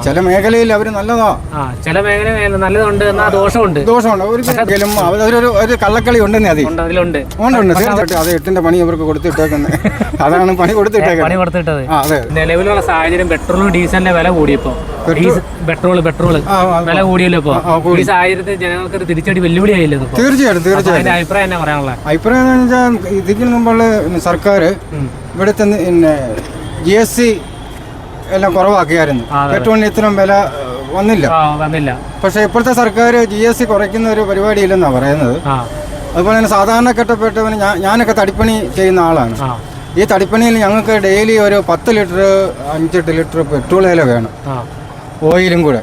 ചില മേഖലയിൽ അവർ നല്ലതാ, ചില മേഖല നല്ലതുണ്ട് എന്നാ ദോഷമുണ്ട്. ഒരിക്കലും ഒരു കള്ളക്കളി ഉണ്ടെന്നേ അതിലുണ്ട്. അത് 8ന്റെ പണി അവർക്ക് കൊടുത്തിട്ടേക്കുന്നത്. അതാണ് പണി കൊടുത്തിട്ടത്. നിലവിലുള്ള സാഹചര്യം പെട്രോളും ഡീസലിന്റെ വില കൂടിയപ്പോ, പെട്രോള് വില കൂടിയല്ലോ ഇപ്പൊ. ഈ സാഹചര്യത്തിൽ ജനങ്ങൾക്ക് ഒരു തിരിച്ചടി വെല്ലുവിളിയായില്ലേ? തീർച്ചയായിട്ടും. അഭിപ്രായം എന്നാ പറയാനുള്ള? അഭിപ്രായം എന്ന് വെച്ചാൽ ഇതിന് മുമ്പുള്ള സർക്കാർ ഇവിടുത്തെ GST എല്ലാം കുറവാക്കിയായിരുന്നു. പെട്രോളിന് ഇത്രയും വില വന്നില്ല. പക്ഷെ ഇപ്പോഴത്തെ സർക്കാർ GST കുറയ്ക്കുന്ന ഒരു പരിപാടിയില്ലെന്നാണ് പറയുന്നത്. അതുപോലെ തന്നെ സാധാരണപ്പെട്ടവന് ഞാനൊക്കെ തടിപ്പണി ചെയ്യുന്ന ആളാണ്. ഈ തടിപ്പണിയിൽ ഞങ്ങൾക്ക് ഡെയിലി ഒരു 10 ലിറ്റർ 5-8 ലിറ്റർ പെട്രോൾ വില വേണം, ഓയിലും കൂടെ.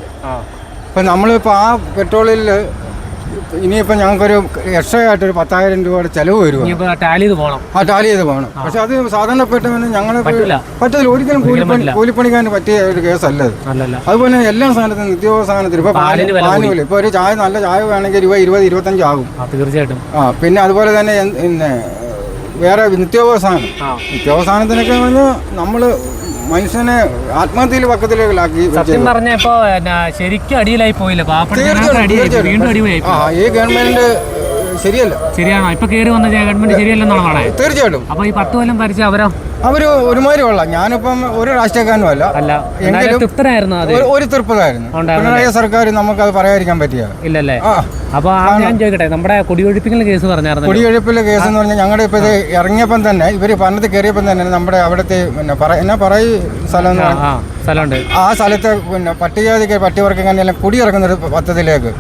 അപ്പം നമ്മളിപ്പോൾ ആ പെട്രോളിൽ ഇനിയിപ്പോൾ ഞങ്ങൾക്കൊരു എക്സ്ട്രാ ആയിട്ടൊരു 10,000 രൂപയുടെ ചിലവ് വരും. ടാലി ചെയ്ത് പോകണം. പക്ഷെ അത് സാധാരണപ്പെട്ടവന് ഞങ്ങൾ പറ്റത്തില്ല. ഒരിക്കലും കൂലിപ്പണിക്കാരന് പറ്റിയ ഒരു കേസല്ലത്. അതുപോലെ എല്ലാ സാധനത്തിനും നിത്യോപ സാധനത്തിന് ഇപ്പോൾ പാലിന് ഇപ്പോൾ ഒരു ചായ, നല്ല ചായ വേണമെങ്കിൽ 20-25 ആകും തീർച്ചയായിട്ടും. പിന്നെ അതുപോലെ തന്നെ വേറെ നിത്യോപ സാധനത്തിനൊക്കെ നമ്മൾ മനുഷ്യനെ ആത്മഹത്യയിൽ പക്കത്തിലേക്കാക്കി. സത്യം പറഞ്ഞ ഇപ്പൊ ശരിക്കും അടിയിലായി പോയില്ല. ഈ ഗവൺമെന്റ് ശരിയാണോ ഇപ്പൊ കയറി വന്ന ഗവൺമെന്റ് ശരിയല്ലെന്നാണ് പറയുന്നത്? തീർച്ചയായിട്ടും. അപ്പൊ ഈ 10 കൊല്ലം ഭരിച്ച അവര് ഒരുമാതിരി കൊള്ളാം. ഞാനിപ്പം ഒരു രാഷ്ട്രീയക്കാരനും അല്ല, എങ്കിലും ഒരു തൃപ്തരായിരുന്നു. പിണറായി സർക്കാർ നമുക്കത് പറയാതിരിക്കാൻ പറ്റിയ ഇല്ലല്ലേ? അപ്പൊ ഞാൻ ചോദിക്കട്ടെ, നമ്മുടെ കുടിയൊഴിപ്പിക്കൽ കേസ് പറഞ്ഞായിരുന്നു. കുടിയൊഴിപ്പിലെ കേസ് എന്ന് പറഞ്ഞാൽ ഞങ്ങളുടെ ഇപ്പൊ ഇത് ഇറങ്ങിയപ്പം തന്നെ, ഇവര് ഭരണത്തിൽ കയറിയപ്പം തന്നെ നമ്മുടെ അവിടുത്തെ സ്ഥലമുണ്ട്. ആ സ്ഥലത്ത് പട്ടികവർഗ്ഗക്കാരെല്ലാം കുടിയിറങ്ങുന്ന ഒരു പദ്ധതിയിലേക്ക്.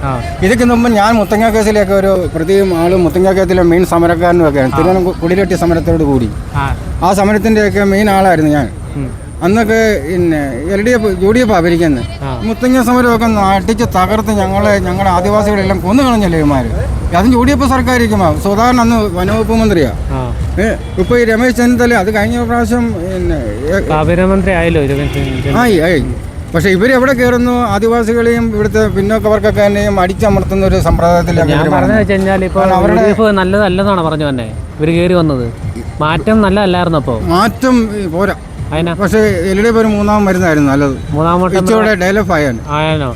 ഇതൊക്കെ മുമ്പ് ഞാൻ മുത്തങ്ങ കേസിലേക്ക് ഒരു പ്രതിയും ആളും മുത്തങ്ങ കേസിലെ മെയിൻ സമരക്കാരനും ഒക്കെയാണ്. തിരുവനന്തപുരം കുടിലെട്ടി സമരത്തോട് കൂടി ആ സമരത്തിൻ്റെയൊക്കെ മെയിൻ ആളായിരുന്നു ഞാൻ. അന്നൊക്കെ LDF UDF ഭരിക്കുന്നത്. മുത്തങ്ങ സമരമൊക്കെ അടിച്ച് തകർത്ത് ഞങ്ങളുടെ ആദിവാസികളെല്ലാം കൊന്നു കളഞ്ഞല്ലേ ഇവന്മാർ. അതും UDF സർക്കാരിക്കുമോ? സാധാരണ അന്ന് വനവകുപ്പ് മന്ത്രിയാ. ഇപ്പൊ ഈ രമേശ് ചെന്നിത്തല അത് കഴിഞ്ഞ പ്രാവശ്യം ആഭ്യന്തരമന്ത്രി ആയല്ലോ. ആയി. പക്ഷെ ഇവരെവിടെ കയറുന്നു? ആദിവാസികളെയും ഇവിടുത്തെ പിന്നോക്കവർക്കൊക്കെ തന്നെയും അടിച്ചമർത്തുന്ന ഒരു സമ്പ്രദായത്തിലാണ്. ഞാൻ പറഞ്ഞു വെച്ചാൽ ഇപ്പോൾ അവരുടെ നല്ലതല്ലെന്നാണ് പറഞ്ഞു തന്നെ ഇവർ കയറി വന്നത്. മാറ്റം നല്ലതല്ലായിരുന്നു. അപ്പോൾ മാറ്റം പോരാ. പക്ഷേ LDF ഒരു 3ാം മരുന്നായിരുന്നു നല്ലത്. ഇച്ചിരി ഡെവലപ്പ് ആയാലും.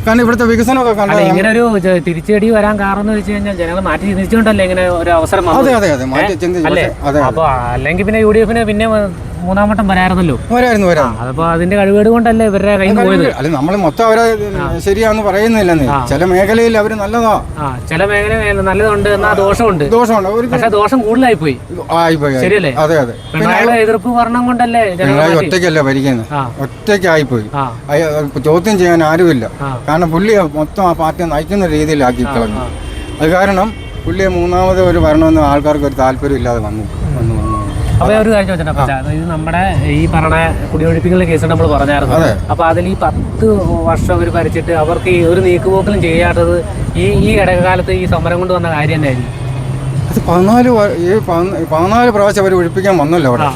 കാരണം ഇവിടുത്തെ വികസനമൊക്കെ കണ്ടത്. ഇങ്ങനെ ഒരു തിരിച്ചടി വരാൻ കാരണം എന്ന് വെച്ച് കഴിഞ്ഞാൽ ജനങ്ങൾ മാറ്റി ചിന്തിച്ചുകൊണ്ടല്ലേ ഇങ്ങനെ ഒരു അവസരം. അതെ മാറ്റി ചിന്തിച്ചു. അപ്പൊ അല്ലെങ്കിൽ പിന്നെ UDF പിന്നെ 3ാം വട്ടം വരായിരുന്നു. അതപ്പോ അതിന്റെ കഴിവേട് കൊണ്ടല്ലേ ഇവരുടെ കയ്യിൽ പോയത്. അല്ല, നമ്മൾ മൊത്തം അവരെ ശരിയാന്ന് പറയുന്നില്ലെന്നേ. ചില മേഖലയിൽ അവര് നല്ലതാ, ചില മേഖല നല്ലതുണ്ട് എന്നാ ദോഷമുണ്ട്. പക്ഷെ ദോഷം കൂടുതലായി പോയി. ശരിയല്ലേ? അതെ. പിണറായിയുടെ എതിർപ്പ് ഭരണം കൊണ്ടല്ലേ ഒറ്റയ്ക്കല്ലേ ഭരിക്കുന്നത്, ഒറ്റയ്ക്കായിപ്പോയി. ചോദ്യം ചെയ്യാൻ ആരുമില്ല. കാരണം പുള്ളി മൊത്തം ആ പാർട്ടി നയിക്കുന്ന രീതിയിലാക്കി കളഞ്ഞു. അത് കാരണം പുള്ളിയെ 3ാമത് ഒരു ഭരണമെന്ന് ആൾക്കാർക്ക് ഒരു താല്പര്യം ഇല്ലാതെ വന്നു. അപ്പൊ ഒരു കാര്യം ചോദിച്ചാ, ഇത് നമ്മുടെ ഈ പറഞ്ഞ കുടിയൊഴിപ്പിക്കുന്ന കേസ് നമ്മൾ പറഞ്ഞായിരുന്നു. അപ്പൊ അതിൽ ഈ 10 വർഷം അവർ ഭരിച്ചിട്ട് അവർക്ക് ഈ ഒരു നീക്കുപോക്കലും ചെയ്യാത്തത് ഈ ഇടകാലത്ത് ഈ സമരം കൊണ്ട് വന്ന കാര്യം തന്നെയായിരുന്നു. അത് 14 പ്രാവശ്യം അവർ ഒഴിപ്പിക്കാൻ വന്നല്ലോ അവിടെ.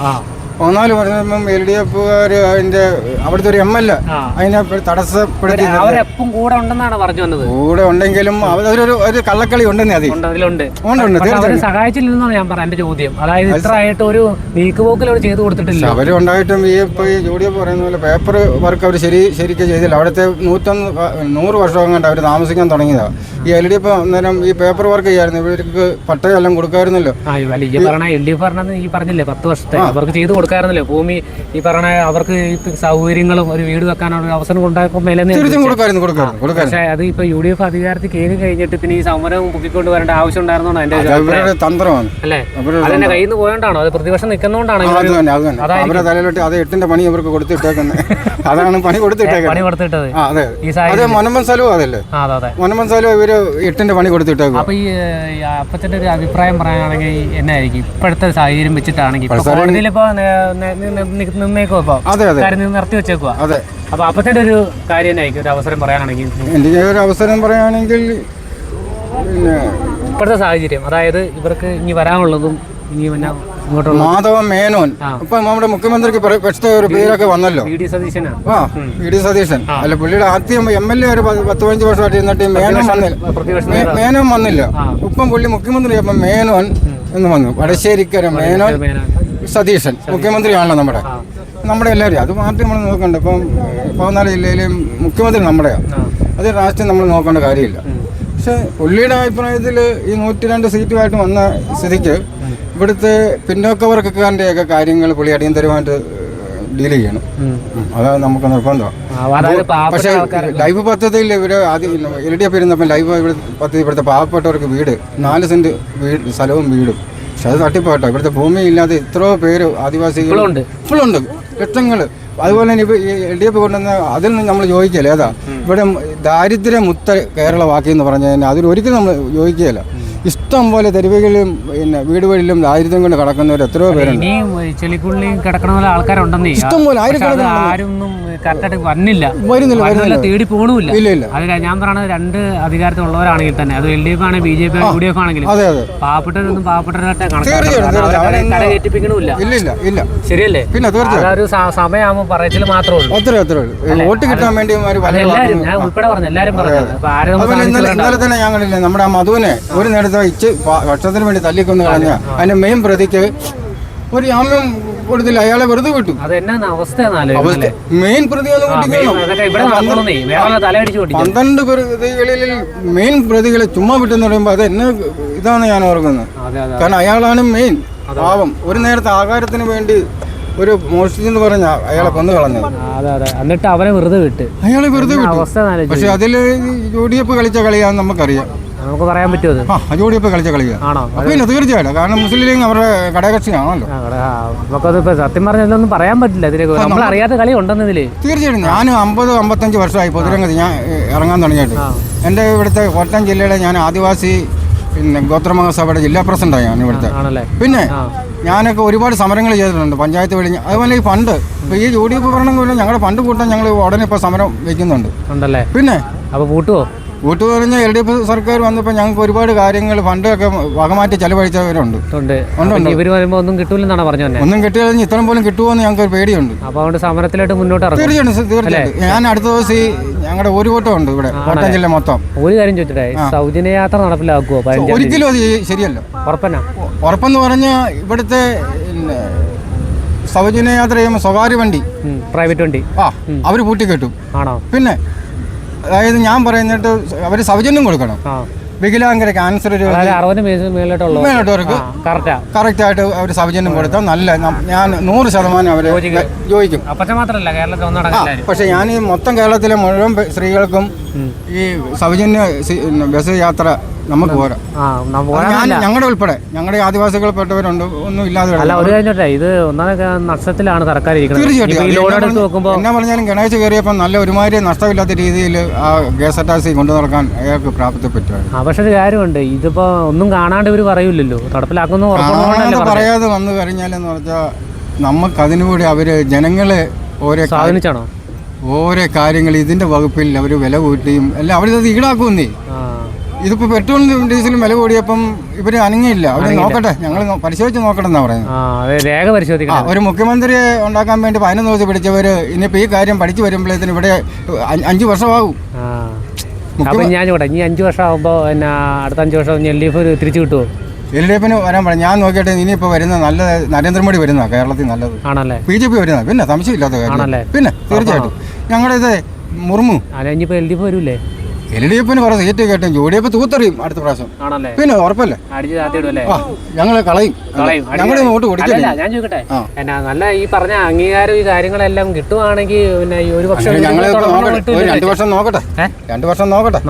14 വർഷം LDFകാർ അതിന്റെ അവിടുത്തെ ഒരു MLA അതിനെ തടസ്സപ്പെടുത്തി. അവരെപ്പം കൂടെ ഉണ്ടെന്നാണ് പറഞ്ഞു വന്നത്. കൂടെ ഉണ്ടെങ്കിലും ഒരു കള്ളക്കളി ഉണ്ടെന്നേ. അതിലുണ്ട് സഹായിച്ചില്ലെന്നാണ് ഞാൻ പറഞ്ഞ എന്റെ ചോദ്യം. അതായത് ഇത്ര ആയിട്ട് ഒരു നീക്കുപോക്കൽ അവർ ചെയ്തു കൊടുത്തിട്ടില്ല. അവരുണ്ടായിട്ടും ഇപ്പൊ ഈ UDF പറയുന്ന പോലെ പേപ്പർ വർക്ക് അവർ ശരിക്കും ചെയ്തില്ല. അവിടുത്തെ 100 വർഷം കണ്ട് അവർ താമസിക്കാൻ തുടങ്ങിയതാണ്. ഈ LDF അന്നേരം ഈ പേപ്പർ വർക്ക് ചെയ്യായിരുന്നു. ഇവർക്ക് പട്ടയെല്ലാം കൊടുക്കായിരുന്നല്ലോ. LDF പറഞ്ഞത് ഈ പറഞ്ഞില്ലേ 10 വർഷത്തെ അവർക്ക് ചെയ്തു കൊടുക്കാറുന്നല്ലോ ഭൂമി. ഈ പറഞ്ഞ അവർക്ക് സൗകര്യങ്ങളും ഒരു വീട് വെക്കാനുള്ള അവസരം ഉണ്ടാക്കുമ്പോൾ പക്ഷേ അത് ഇപ്പൊ UDF അധികാരത്തിൽ കയറി കഴിഞ്ഞിട്ട് പിന്നെ ഈ സമരം പൊക്കിക്കൊണ്ട് വരേണ്ട ആവശ്യം ഉണ്ടായിരുന്നോ എന്റെ തന്ത്രമാണ് അല്ലേ? അതെന്നെ കയ്യിൽ നിന്ന് പോയോണ്ടാണോ? അത് പ്രതിപക്ഷം നിൽക്കുന്നോണ്ടാണ് അവരുടെ തലയിലോട്ട് അത് 8ന്റെ പണി അവർക്ക് കൊടുത്തിട്ടേക്കുന്നത്. അതാണ് പണി കൊടുത്തിട്ടത്. മൊനമ്പൻ സ്ഥലവും അതല്ലേ? മൊനമ്പൻ സ്ഥലം ഇവര് 8ന്റെ പണി കൊടുത്തിട്ടേക്കും. അപ്പൊ ഈ അപ്പച്ചന്റെ ഒരു അഭിപ്രായം പറയാനാണെങ്കിൽ എന്നായിരിക്കും ഇപ്പോഴത്തെ സാഹചര്യം വെച്ചിട്ടാണെങ്കിൽ കോടതിയിലിപ്പോ നിന്നേക്കോ നിർത്തി വെച്ചേക്കുവാ. അപ്പൊ അപ്പത്തിന്റെ ഒരു കാര്യം എന്നായിരിക്കും ഒരു അവസരം പറയാനാണെങ്കിൽ? എനിക്ക് ഒരു അവസരം പറയാണെങ്കിൽ ഇപ്പോഴത്തെ സാഹചര്യം, അതായത് ഇവർക്ക് ഇനി വരാനുള്ളതും ഇനി പിന്നെ മാധവ മേനോൻ ഇപ്പൊ നമ്മുടെ മുഖ്യമന്ത്രിക്ക് ഒരു പേരൊക്കെ വന്നല്ലോ, VD സതീശൻ. അല്ല, പുള്ളിയുടെ ആദ്യം MLA ഒരു 10-15 വർഷമായിട്ട് ഇരുന്നിട്ട് മേനോൻ വന്നില്ല. ഇപ്പം പുള്ളി മുഖ്യമന്ത്രി മേനോൻ എന്ന് വന്നു. വടശ്ശേരിക്കര മേനോൻ സതീശൻ മുഖ്യമന്ത്രിയാണല്ലോ നമ്മുടെ. നമ്മുടെ എല്ലാവരും അത് പാർട്ടി നമ്മൾ നോക്കണ്ട. ഇപ്പം 14 ജില്ലയിലെയും മുഖ്യമന്ത്രി നമ്മുടെയാണ്. അത് രാഷ്ട്രീയം നമ്മൾ നോക്കേണ്ട കാര്യമില്ല. പക്ഷെ പുള്ളിയുടെ അഭിപ്രായത്തിൽ ഈ 102 സീറ്റുമായിട്ട് വന്ന സ്ഥിതിക്ക് ഇവിടുത്തെ പിന്നോക്കവർക്കാരുടെയൊക്കെ കാര്യങ്ങൾ പുള്ളി അടിയന്തരമായിട്ട് ഡീൽ ചെയ്യണം. അതാണ് നമുക്ക് നിർബന്ധമാണ്. പക്ഷേ ലൈഫ് പദ്ധതിയിൽ ഇവർ ആദ്യം LDF ഇരുന്നപ്പം ലൈഫ് പദ്ധതി ഇവിടുത്തെ പാവപ്പെട്ടവർക്ക് വീട് 4 സെന്റ് സ്ഥലവും വീടും. പക്ഷെ അത് തട്ടിപ്പോട്ടോ. ഇവിടുത്തെ ഭൂമി ഇല്ലാതെ എത്രയോ പേര് ആദിവാസികളുണ്ട്, ഇപ്പോഴുണ്ട് ലക്ഷങ്ങൾ. അതുപോലെ തന്നെ ഇപ്പോൾ ഈ LDF കൊണ്ടുവന്ന അതിൽ നിന്ന് നമ്മൾ ചോദിക്കുകയില്ല. ഏതാ ഇവിടെ ദാരിദ്ര്യമുക്ത കേരളമാക്കി എന്ന് പറഞ്ഞു കഴിഞ്ഞാൽ അതിലൊരിക്കലും നമ്മൾ ചോദിക്കുകയില്ല. ഇഷ്ടം പോലെ തെരുവുകളിലും പിന്നെ വീടുകളിലും ദാരിദ്ര്യം കൊണ്ട് കിടക്കുന്നവർ എത്രയോ പേരുണ്ട്. ആൾക്കാരുണ്ടെന്നേ ഇഷ്ടം പോലെ വരുന്നില്ല, തേടി പോകണമില്ല. അത് ഞാൻ പറയുന്നത് 2 അധികാരത്തിലുള്ളവരാണെങ്കിൽ തന്നെ അത് LDF ആണെങ്കിൽ BJP UDF ആണെങ്കിലും പാവപ്പെട്ടവരൊന്നും പാവപ്പെട്ടവരായിട്ട് കടകേറ്റിപ്പിക്കണമില്ല. ഇല്ല ശരിയല്ലേ? പിന്നെ ഒരു സമയമാകുമ്പോൾ പറയച്ചിൽ മാത്രമേ ഉള്ളൂ. വോട്ട് കിട്ടാൻ വേണ്ടി എല്ലാവരും, ഞാൻ ഉൾപ്പെടെ പറഞ്ഞു, എല്ലാവരും പറഞ്ഞു. ഇന്നലെ തന്നെ ഞങ്ങളില്ലേ നമ്മുടെ ആ മധുവിനെ ഒരു നേരത്തെ വർഷത്തിന് വേണ്ടി തല്ലിക്കൊന്ന് കളഞ്ഞ അതിന്റെ മെയിൻ പ്രതിക്ക് ഒരു ജാമ്യം കൊടുത്തില്ല, അയാളെ വെറുതെ വിട്ടു. മെയിൻ പ്രതികളെ 12 പ്രതികളിൽ മെയിൻ പ്രതികളെ ചുമ്മാ വിട്ടെന്ന് പറയുമ്പോൾ അത് എന്നെ ഇതാണ് ഞാൻ ഓർക്കുന്നത്. കാരണം അയാളാണ് മെയിൻ പാവം. ഒരു നേരത്തെ ആഹാരത്തിന് വേണ്ടി ഒരു മോഷ്ടിച്ചെന്ന് പറഞ്ഞ അയാളെ കൊന്നു കളഞ്ഞത്. എന്നിട്ട് അവനെ വെറുതെ വിട്ട്, അയാളെ വെറുതെ വിട്ടു. പക്ഷെ അതിൽ UDF കളിച്ച കളിയാന്ന് നമുക്കറിയാം. നമുക്ക് പറയാൻ പറ്റുമോ? UDF കളിച്ച കളിയാണ്. പിന്നെ തീർച്ചയായിട്ടും, കാരണം മുസ്ലിം ലീഗ് അവരുടെ ഘടകകക്ഷിയാണല്ലോ. നമുക്കത് സത്യം പറഞ്ഞൊന്നും പറയാൻ പറ്റില്ല. നമ്മൾ അറിയാത്ത കളി ഉണ്ടെന്നതില് തീർച്ചയായിട്ടും. ഞാൻ 50-55 വർഷമായി പൊതുരംഗത്ത് ഞാൻ ഇറങ്ങാൻ തുടങ്ങിയിട്ട്. എൻ്റെ ഇവിടുത്തെ കോട്ടയം ജില്ലയുടെ ഞാൻ ആദിവാസി പിന്നെ ഗോത്രമഹാസഭയുടെ ജില്ലാ പ്രസിഡന്റാണ് ഞാൻ ഇവിടുത്തെ. പിന്നെ ഞാനൊക്കെ ഒരുപാട് സമരങ്ങൾ ചെയ്തിട്ടുണ്ട് പഞ്ചായത്ത് വഴി. അതുപോലെ ഈ ഫണ്ട് ഇപ്പോൾ ഈ UDF ഭരണകൂലം ഞങ്ങളുടെ ഫണ്ട് കൂട്ടാൻ ഞങ്ങൾ ഉടനെ ഇപ്പോൾ സമരം വയ്ക്കുന്നുണ്ട്. പിന്നെ അപ്പോൾ കൂട്ടുമോ? വോട്ട് പറഞ്ഞ LDF സർക്കാർ വന്നപ്പോൾ ഞങ്ങൾക്ക് ഒരുപാട് കാര്യങ്ങൾ ഫണ്ടൊക്കെ വകമാറ്റി ചെലവഴിച്ചവരുണ്ട്. ഒന്നും കിട്ടൂലെന്നാണ് പറഞ്ഞത്. ഒന്നും കിട്ടിയാൽ ഇത്രയും പോലും കിട്ടുമോന്ന് ഞങ്ങൾക്ക് ഒരു പേടിയുണ്ട്. അപ്പോൾ അതുകൊണ്ട് സമരത്തിലോട്ട് മുന്നോട്ട് തീർച്ചയായിട്ടും. ഞാൻ അടുത്ത ദിവസം ഈ ഞങ്ങളുടെ ഒരു വട്ടം ഉണ്ട് ഇവിടെ കോട്ടയം ജില്ല മൊത്തം. ഒരു കാര്യം ചോദിച്ചിട്ടേ, സൗജന്യ യാത്ര നടപ്പിലാക്കുമോ? ഒരിക്കലും അത് ശരിയല്ല. ഉറപ്പെന്ന് പറഞ്ഞാൽ ഇവിടുത്തെ സൗജന്യ യാത്ര ചെയ്യുമ്പോൾ സ്വകാര്യ വണ്ടി, പ്രൈവറ്റ് വണ്ടി അവർ പൂട്ടിക്കെട്ടും. ആണോ? പിന്നെ അതായത് ഞാൻ പറയുന്നിട്ട് അവർ സൗജന്യം കൊടുക്കണം. വികലാംഗര ക്യാൻസർ മേലോട്ടവർക്ക് കറക്റ്റായിട്ട് അവർ സൗജന്യം കൊടുത്താൽ നല്ല, ഞാൻ 100% അവരെ യോജിക്കും. പക്ഷെ ഞാൻ ഈ മൊത്തം കേരളത്തിലെ മുഴുവൻ സ്ത്രീകൾക്കും ഈ സൗജന്യ ബസ് യാത്ര നമുക്ക് പോരാ. ഞങ്ങളുടെ ഉൾപ്പെടെ ഞങ്ങളുടെ ആദിവാസികൾപ്പെട്ടവരുണ്ട്, ഒന്നും ഇല്ലാതെ. ഇത് നഷ്ടത്തിലാണ് സർക്കാർ. തീർച്ചയായിട്ടും എന്നാ പറഞ്ഞാലും ഗണേശ് കയറിയപ്പോൾ നല്ല ഒരുമാതിരി നഷ്ടമില്ലാത്ത രീതിയിൽ ആ KSRTC കൊണ്ടു നടക്കാൻ അയാൾക്ക് പ്രാപ്തിപ്പെട്ടുമായിരുന്നു. പക്ഷെ ഒരു കാര്യമുണ്ട്, ഇതിപ്പോ ഒന്നും കാണാണ്ട് ഇവർ പറയൂലല്ലോ, നടപ്പിലാക്കുന്നു പറയാതെ വന്നു കഴിഞ്ഞാലെന്ന് പറഞ്ഞാൽ നമുക്കതിനുകൂടി അവര് ജനങ്ങളെ സ്വാധീനിച്ചാണോ ഓരോ കാര്യങ്ങൾ ഇതിന്റെ വകുപ്പിൽ അവർ വില കൂട്ടിയും എല്ലാം അവരത് ഈടാക്കുന്നേ. ഇതിപ്പോ പെട്രോളിനും ഡീസലും വില കൂടിയപ്പം ഇവര് അനങ്ങിയില്ല. അവര് നോക്കട്ടെ, ഞങ്ങൾ പരിശോധിച്ച് നോക്കട്ടെ എന്നാ പറയുന്നത്. ഒരു മുഖ്യമന്ത്രിയെ ഉണ്ടാക്കാൻ വേണ്ടി 11 ദിവസം പിടിച്ചവര് ഇനിയിപ്പോ ഈ കാര്യം പഠിച്ചു വരുമ്പോഴത്തേന് ഇവിടെ 5 വർഷമാകും. ഞാൻ ഇനി 5 വർഷം ആകുമ്പോ അടുത്ത 5 വർഷം LDF തിരിച്ചു കിട്ടുമോ? LDFന് വരാൻ പറയാം. ഞാൻ നോക്കിയിട്ട് ഇനിയിപ്പോ വരുന്ന നല്ല നരേന്ദ്രമോദി വരുന്ന കേരളത്തിൽ നല്ലത്, BJP വരുന്ന, പിന്നെ സംശയമില്ലാത്ത കാര്യം. പിന്നെ തീർച്ചയായിട്ടും ഞങ്ങളുടെ ഇത് മുർമു LDF വരൂലേ? LDFന് കുറേ സീറ്റ് കേട്ടും UDF തൂത്തെറിയും അടുത്ത പ്രാവശ്യം. പിന്നെ ഉറപ്പല്ലേ, ഞങ്ങള് കളയും. ഞങ്ങളുടെ വോട്ട് കൊടുക്കില്ല. ഞാൻ ചോദിക്കട്ടെ, നല്ല ഈ പറഞ്ഞ അംഗീകാരം ഈ കാര്യങ്ങളെല്ലാം കിട്ടുവാണെങ്കിൽ പിന്നെ ഒരു പക്ഷേ 2 വർഷം നോക്കട്ടെ. 2 വർഷം നോക്കട്ടെ.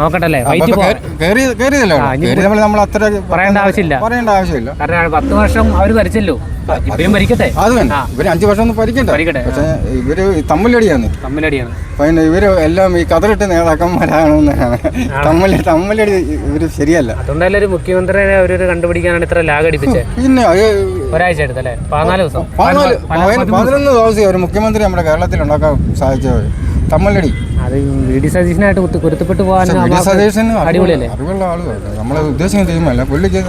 കയറിയതല്ലേ നമ്മൾ അത്ര പറയേണ്ട ആവശ്യമില്ല. കാരണം 10 വർഷം അവർ ഭരിച്ചല്ലോ, ഇവരും ഭരിക്കട്ടെ. അത് വേണ്ട, ഇവര് 5 വർഷം ഒന്നും ഭരിക്കട്ടെ. പക്ഷെ ഇവര് തമ്മിലടിയാണ്. പിന്നെ ഇവര് എല്ലാം ഈ കതറിട്ട് നേതാക്കന്മാരാണെന്നാണ് തമ്മിലടി. ഇവര് ശരിയല്ല. അതുകൊണ്ടല്ലേ ഒരു മുഖ്യമന്ത്രിയെ അവര് കണ്ടുപിടിക്കാനാണ് ഇത്ര ലാഗ് അടിപ്പിച്ചത്. പിന്നെ ഒരാഴ്ച എടുത്തല്ലേ? 14 ദിവസം 11 ദിവസം ഒരു മുഖ്യമന്ത്രി നമ്മുടെ കേരളത്തിൽ ഉണ്ടാക്കാൻ സാധിച്ചത്. തമ്മല്ലടി. അത് വി.ഡി. സതീശനായിട്ട് പൊരുത്തപ്പെട്ട് പോകാൻ വി.ഡി. സതീശന് അടിപൊളിയല്ലേ? അറിവുള്ള ആളുകളാണ്. നമ്മളെ ഉദ്ദേശം ചെയ്യുമല്ല. പുള്ളിക്ക്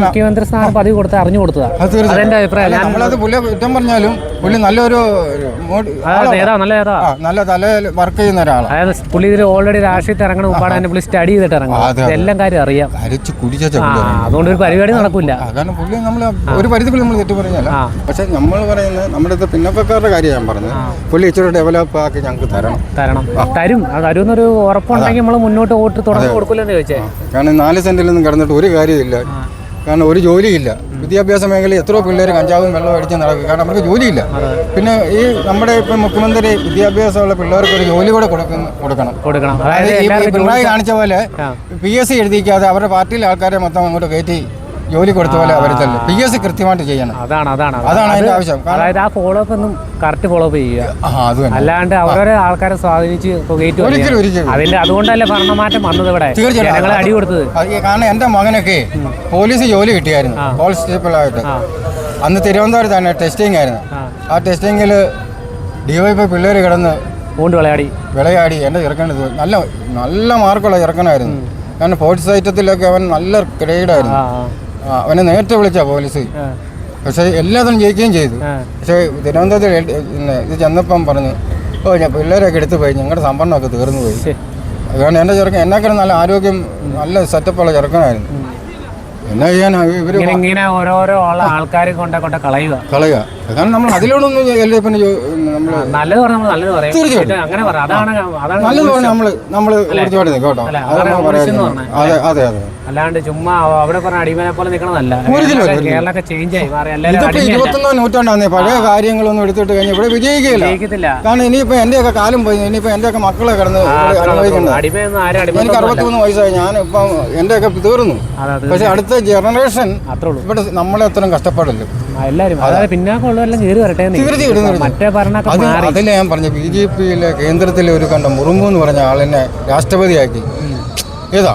മുഖ്യമന്ത്രി സ്ഥാനം പതിവ് കൊടുത്ത് അറിഞ്ഞു കൊടുത്തതാ. അതെന്റെ അഭിപ്രായം. നമ്മളത് പുള്ളിയെ കുറ്റം പറഞ്ഞാലും പുള്ളി നല്ലൊരു നല്ല തലയിൽ വർക്ക് ചെയ്യുന്ന ഒരാളാണ്. അതായത് പുള്ളി ഇതിൽ ഓൾറെഡി രാഷ്ട്രീയത്തിൽ ഇറങ്ങണ മുമ്പാണ് തന്നെ പുള്ളി സ്റ്റഡി ചെയ്തിട്ട് ഇറങ്ങും. എല്ലാം കാര്യം അറിയാം. അതുകൊണ്ട് ഒരു പരിപാടി നടക്കില്ല. കാരണം പുള്ളി നമ്മൾ ഒരു പരിധിക്കുള്ള നമ്മൾ തെറ്റ് പറഞ്ഞല്ല. പക്ഷെ നമ്മൾ പറയുന്നത് നമ്മുടെ പിന്നോക്കക്കാരുടെ കാര്യം ഞാൻ പറഞ്ഞത് പുള്ളി ഇച്ചിരി ഡെവലപ്പ് ആക്കി ഞങ്ങൾക്ക് തരും. തരുന്നൊരു ഉറപ്പുണ്ടെങ്കിൽ നമ്മൾ മുന്നോട്ട് വോട്ട് തുടങ്ങി കൊടുക്കില്ലെന്ന് ചോദിച്ചേ. കാരണം 4 സെന്റിലൊന്നും കിടന്നിട്ട് ഒരു കാര്യമില്ല. കാരണം ഒരു ജോലിയില്ല. വിദ്യാഭ്യാസ മേഖലയിൽ എത്രയോ പിള്ളേർ കഞ്ചാവും വെള്ളം അടിച്ച് നടക്കും. കാരണം അവർക്ക് ജോലിയില്ല. പിന്നെ ഈ നമ്മുടെ ഇപ്പം മുഖ്യമന്ത്രി വിദ്യാഭ്യാസമുള്ള പിള്ളേർക്ക് ഒരു ജോലി കൂടെ കൊടുക്കണം. അതായത് പിണറായി കാണിച്ച പോലെ PSC എഴുതിക്കാതെ അവരുടെ പാർട്ടിയിലെ ആൾക്കാരെ മൊത്തം അങ്ങോട്ട് കയറ്റി ജോലി കൊടുത്ത പോലെ അവർ തന്നെ PSC കൃത്യമായിട്ട് ചെയ്യണം. അതാണ് അതിന്റെ ആവശ്യം. അതായത് ആ ഫോളോ അപ്പ് ഒന്നും കറക്റ്റ് ഫോളോ അപ്പ് ചെയ്യുക, അല്ലാണ്ട് അവരുടെ ആൾക്കാരെ സ്വാധീനിച്ച് അതിന്റെ അതുകൊണ്ടല്ലേ ഭരണമാറ്റം വന്നത് ഇവിടെ ജനങ്ങളെ അടി കൊടുത്തത്. കാരണം എന്റെ മകനൊക്കെ പോലീസ് ജോലി കിട്ടിയായിരുന്നു കോൺസ്റ്റബിളായിട്ട്. അന്ന് തിരുവനന്തപുരത്താണ് ടെസ്റ്റിംഗ് ആയിരുന്നു. ആ ടെസ്റ്റിങ്ങിൽ DYP പിള്ളേർ കിടന്ന് വിളയാടി എൻ്റെ ചെറുക്കനത് നല്ല മാർക്കുള്ള ചെറുക്കനായിരുന്നു. കാരണം സ്പോർട്സ് ഐറ്റത്തിലൊക്കെ അവൻ നല്ല ഗ്രേഡായിരുന്നു. അവനെ നേരത്തെ വിളിച്ച പോലീസ്. പക്ഷേ എല്ലാത്തിനും ജയിക്കുകയും ചെയ്തു. പക്ഷേ തിരുവനന്തപുരത്ത് ഇത് ചെന്നപ്പം പറഞ്ഞു ഞാൻ പിള്ളേരൊക്കെ എടുത്തു പോയി, ഞങ്ങളുടെ സംഭരണമൊക്കെ തീർന്നു പോയി. കാരണം എൻ്റെ ചെറുക്കൻ എന്നെക്കാളും നല്ല ആരോഗ്യം നല്ല സെറ്റപ്പുള്ള ചെറുക്കനായിരുന്നു. എന്നാ ചെയ്യാൻ ഇങ്ങനെ ഓരോരോ ആൾക്കാരെ കൊണ്ട് കളയുക. കാരണം നമ്മൾ അതിലോടൊന്നും നല്ലത് പറഞ്ഞാൽ നല്ലത് പറയാം. അങ്ങനെ പറയാം. നല്ലത് നമ്മൾ കേട്ടോ. അതെ അല്ലാണ്ട് ചുമ്മാ അവിടെ പറഞ്ഞ അടിമനെ പോലെ നിൽക്കണതല്ല. കേരളമൊക്കെ ചേഞ്ച് ആയി മാറി. 21-ാം നൂറ്റാണ്ടാണ്. പഴയ കാര്യങ്ങളൊന്നും എടുത്തിട്ട് കഴിഞ്ഞാൽ ഇവിടെ വിജയിക്കില്ല. കാരണം ഇനിയിപ്പോ എന്റെയൊക്കെ കാലം പോയി. ഇനിയിപ്പോ എന്റെയൊക്കെ മക്കളെ കിടന്ന് അനുഭവിക്കുന്നത്. എനിക്ക് 63 വയസ്സായി. ഞാനിപ്പം എന്റെയൊക്കെ തീർന്നു. പക്ഷെ അടുത്ത ജനറേഷൻ ഇവിടെ നമ്മളെ അത്രയും കഷ്ടപ്പാടില്ല. എല്ലാവരും പിന്നാക്കുള്ളവരെല്ലാം കയറി വരട്ടെ. അതിലെ ഞാൻ പറഞ്ഞു BJP-യിലെ കേന്ദ്രത്തിലെ ഒരു കണ്ട മുറുമ്പു എന്ന് പറഞ്ഞ ആളിനെ രാഷ്ട്രപതിയാക്കി. ഏതാ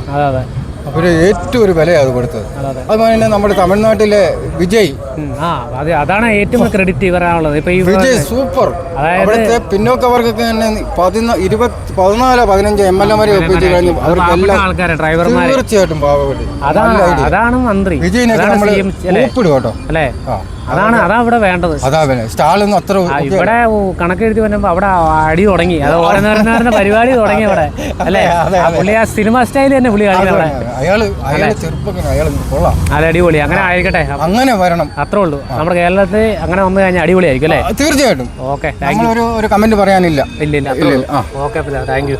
അവര് ഏറ്റവും ഒരു വിലയാണ് അത് കൊടുത്തത്. അതുപോലെ തന്നെ നമ്മുടെ തമിഴ്നാട്ടിലെ വിജയ്, അതാണ് ഏറ്റവും ക്രെഡിറ്റ് ഇവരാണുള്ളത്. വിജയ് സൂപ്പർ. അവിടുത്തെ പിന്നോക്കവർക്കൊക്കെ തന്നെ 14-15 MLA ഒപ്പിച്ച് കഴിഞ്ഞു. അവർക്കെല്ലാം തീർച്ചയായിട്ടും പാവപ്പെട്ടി. അതാണ് മന്ത്രി വിജയിനൊക്കെ നമ്മൾ ഒപ്പിടും കേട്ടോ. അല്ലേ? അതാണ് ഇവിടെ വേണ്ടത്. സ്റ്റാളൊന്നും അത്ര ഇവിടെ കണക്കെഴുതി വരുമ്പോ അവിടെ അടി തുടങ്ങി. അത് ഓരോന്നോരുന്ന പരിപാടി തുടങ്ങി അവിടെ. അല്ലേ? പുള്ളി ആ സിനിമ സ്റ്റൈൽ തന്നെ പുള്ളി കാണിക്കുന്നത്. അത് അടിപൊളി. അങ്ങനെ ആയിരിക്കട്ടെ. അങ്ങനെ വരണം. അത്രേ ഉള്ളൂ. നമ്മുടെ കേരളത്തിൽ അങ്ങനെ വന്നു കഴിഞ്ഞാൽ അടിപൊളിയായിരിക്കും അല്ലേ? തീർച്ചയായിട്ടും. ഓക്കെ, ഒരു കമന്റ് പറയാനില്ല. ഇല്ല. Okay, thank you.